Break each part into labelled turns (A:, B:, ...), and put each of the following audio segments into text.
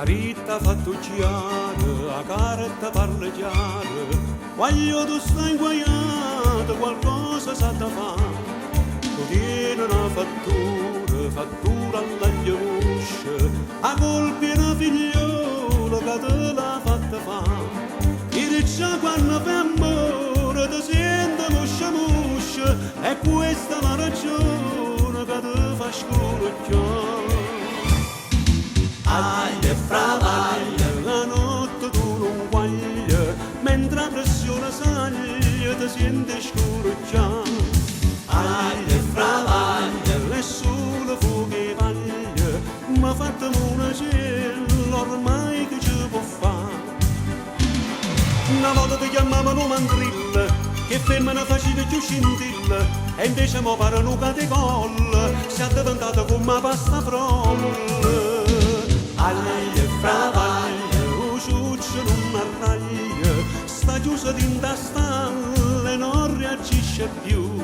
A: Marita fatto chiaro, a carta parla chiaro, quando tu stai inguaiato qualcosa sa da fare. Tu tieni una fattura, fattura all'aglio usce, a colpi una figliola che te l'ha fatta fare. E dice quando fai amore ti senti muscia muscia, e questa è la ragione che ti fa scoraggiare. Aglia e fravaglia, la notte tu non guaglia, mentre la pressione saglia ti senti scoraggiare. Aglia e fravaglia, nessuno fuochi vaglia, ma fatemi una cella ormai che ci può fare. Una volta ti chiamavano mandrilla, che femmina faceva più scintilla, e invece mo pare un catecolla, si è diventata come pasta frolla. Aglia e fravaglia, un ciuccio non arraglia, sta chiusa dinta stalla e non reagisce più.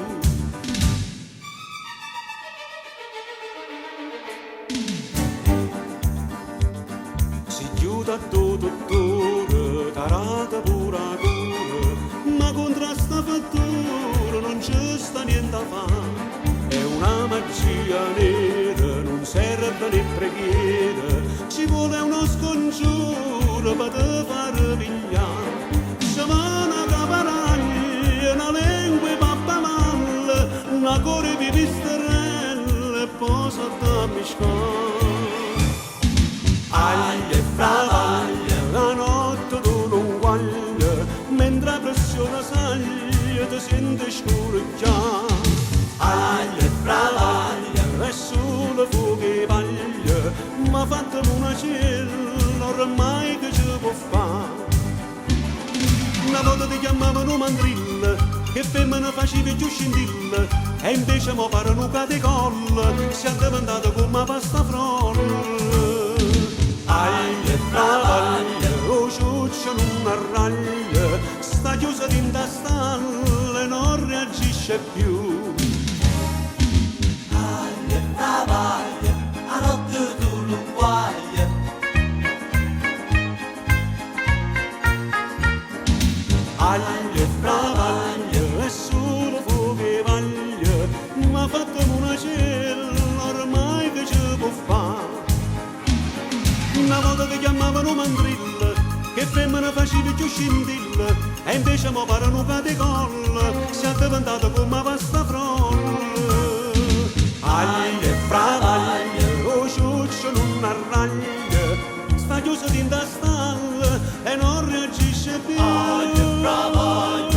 A: Si chiude a dottore, tarata pura cura, ma contro sta fattura non ci sta niente a fare. È una magia nera, non serve né preghiera, ci vuole uno scongiuro per te fare pigliare. Sciamana caparaglia, una lingua pappa male, una core di pisterelle e poi sotto miscare. Aglia e fravaglia, la notte tu non guaglia, mentre la pressione saglia ti senti scoraggiare. Aglia e fravaglia, nessuno fuochi vaglia, ma fatemi una cella ormai che ci può fare. Una volta ti chiamavano mandrilla, che femmina facevi più scintilla, e invece mo pare un catecolla, si è diventata come pasta frolla. Aglia e fravaglia, o ciuccio non arraglia, sta chiusa dinta stalla e non reagisce più.
B: Aglia e fravaglia, a notte tu non guaglia.
A: Aglia e fravaglia, nessuno fuochi vaglia, ma fatemi una cella ormai che ci può fare. Una volta ti chiamavano mandrilla, che femmina facevi più scintilla, e invece mo pare un catecolla, si è diventata come pasta frolla. Aglia e fravaglia, o ciuccio non arraglia, sta chiusa dinta stalla e non reagisce più.
B: Aglia e fravaglia.